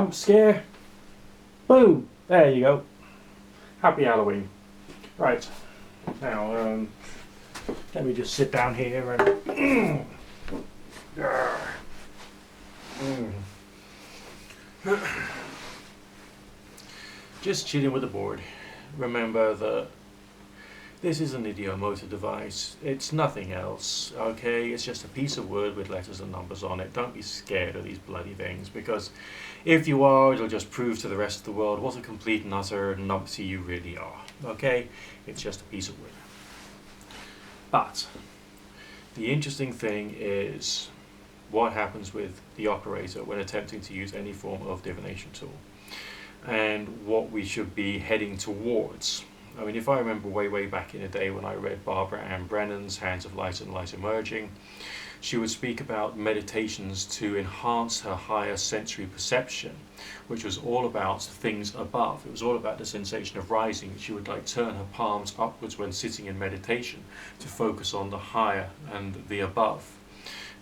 Jump scare. Boom! There you go. Happy Halloween. Right. Now, let me just sit down here and... Just chilling with the board. Remember that this is an ideomotor device. It's nothing else, okay? It's just a piece of wood with letters and numbers on it. Don't be scared of these bloody things, because if you are, it'll just prove to the rest of the world what a complete and utter numpty you really are, okay? It's just a piece of wood. But the interesting thing is what happens with the operator when attempting to use any form of divination tool, and what we should be heading towards. I mean, if I remember way back in the day when I read Barbara Ann Brennan's Hands of Light and Light Emerging, she would speak about meditations to enhance her higher sensory perception, which was all about things above. It was all about the sensation of rising. She would like turn her palms upwards when sitting in meditation to focus on the higher and the above.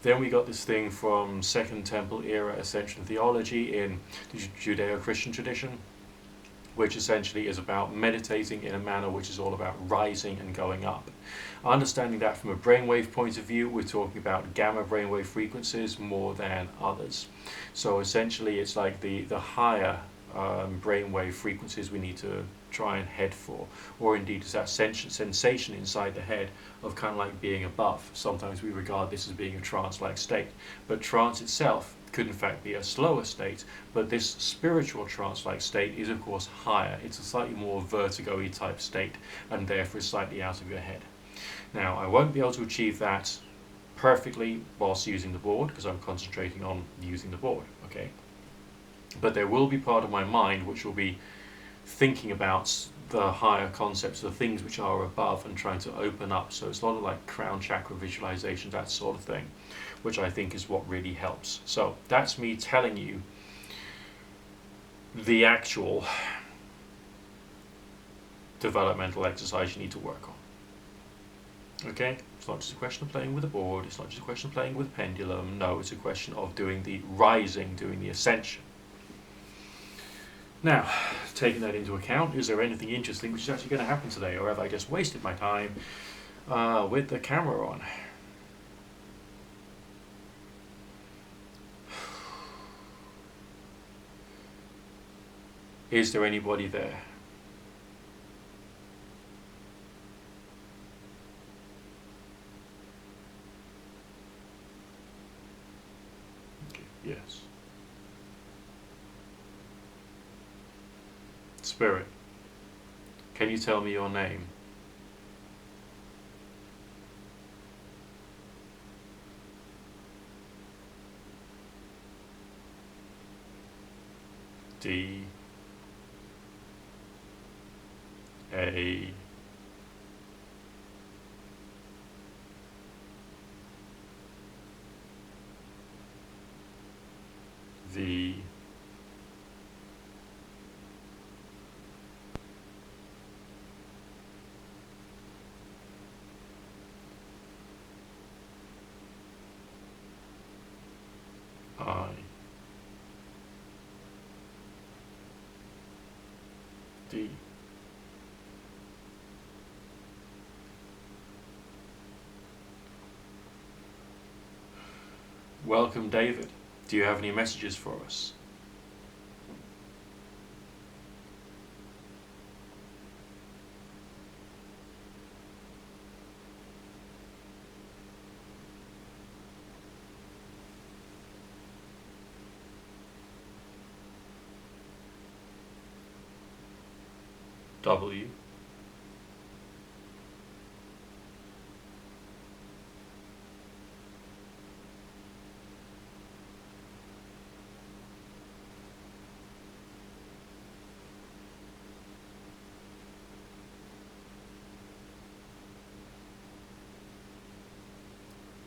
Then we got this thing from Second Temple era Ascension theology in the Judeo-Christian tradition, which essentially is about meditating in a manner which is all about rising and going up. Understanding that from a brainwave point of view, we're talking about gamma brainwave frequencies more than others. So essentially it's like the higher brainwave frequencies we need to try and head for, or indeed it's that sensation inside the head of kind of like being above. Sometimes we regard this as being a trance-like state, but trance itself could in fact be a slower state, but this spiritual trance-like state is of course higher. It's a slightly more vertigo-y type state, and therefore slightly out of your head. Now, I won't be able to achieve that perfectly whilst using the board, because I'm concentrating on using the board, okay? But there will be part of my mind which will be thinking about the higher concepts, the things which are above, and trying to open up. So it's a lot of like crown chakra visualization, that sort of thing, which I think is what really helps. So that's me telling you the actual developmental exercise you need to work on. Okay? It's not just a question of playing with a board, it's not just a question of playing with a pendulum, no, it's a question of doing the rising, doing the ascension. Now, taking that into account, is there anything interesting which is actually going to happen today, or have I just wasted my time with the camera on? Is there anybody there? Okay, yes. Spirit, can you tell me your name? D A V I D. Welcome, David. Do you have any messages for us? W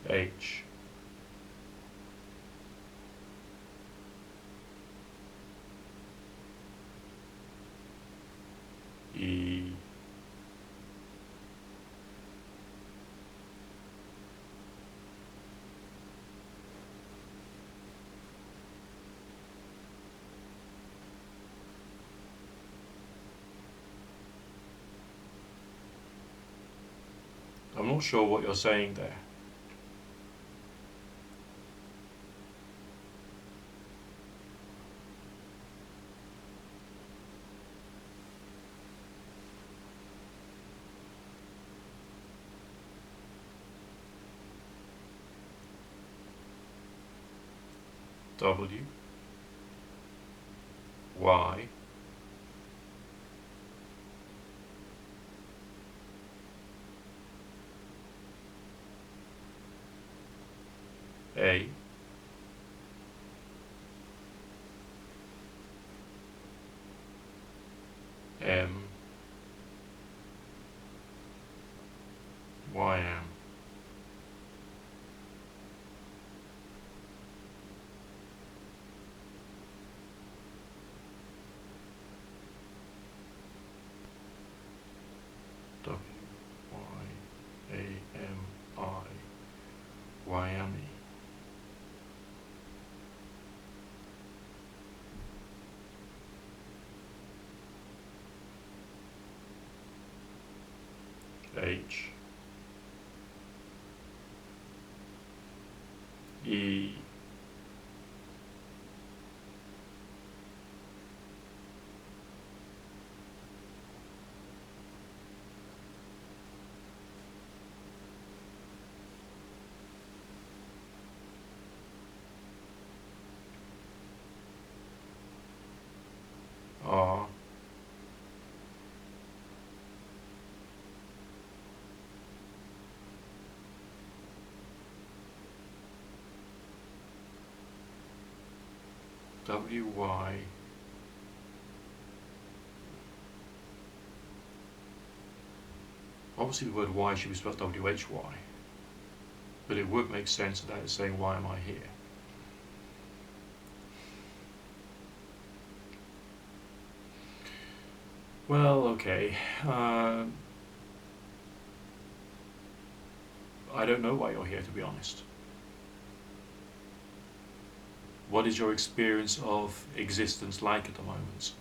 H E not sure what you're saying there. W Y A M Y M. W Y A M I Wyoming. H E R W Y obviously the word Y should be spelled W-H-Y, but it would make sense that it's saying why am I here? Well, okay. I don't know why you're here, to be honest. What is your experience of existence like at the moment?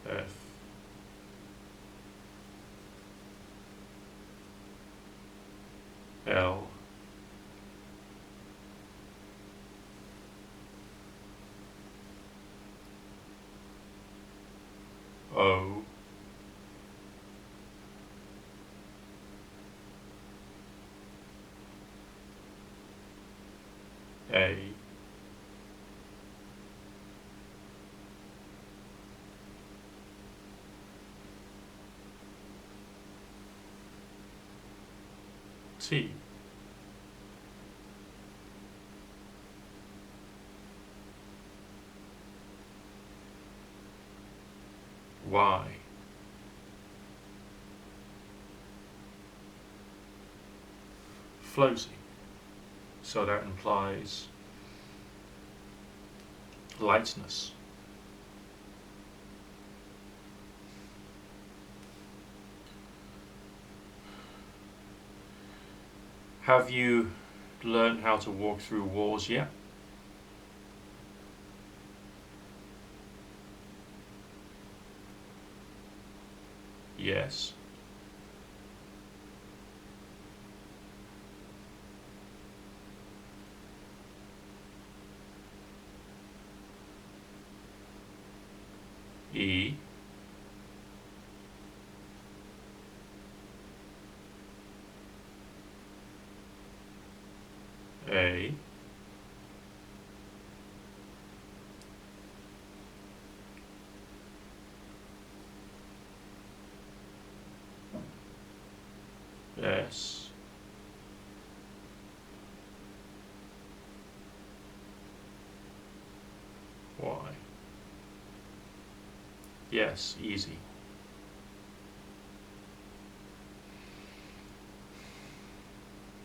F L O A T Y floating. So that implies lightness. Have you learned how to walk through walls yet? Yes. E A S Y. Yes, easy.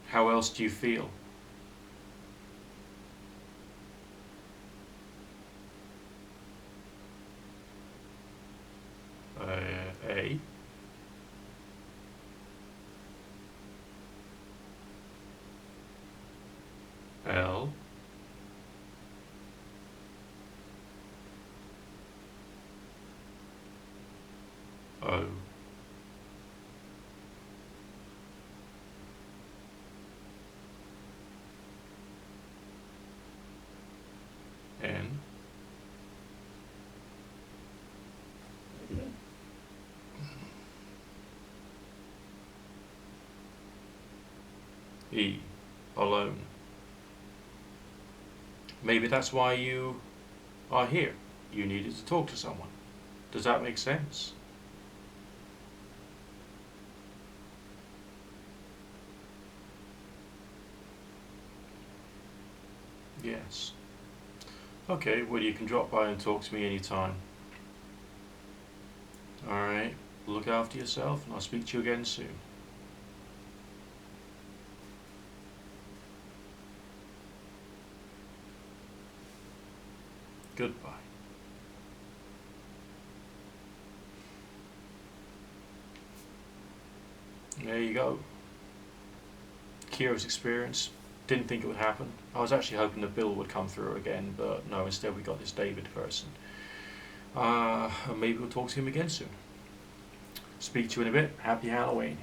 How else do you feel? A O N E, alone. Maybe that's why you are here. You needed to talk to someone. Does that make sense? Yes. Okay, well, you can drop by and talk to me anytime. Alright, look after yourself, and I'll speak to you again soon. Goodbye. There you go. Curious experience. Didn't think it would happen. I was actually hoping that Bill would come through again, but no, instead we got this David person. And maybe we'll talk to him again soon. Speak to you in a bit. Happy Halloween.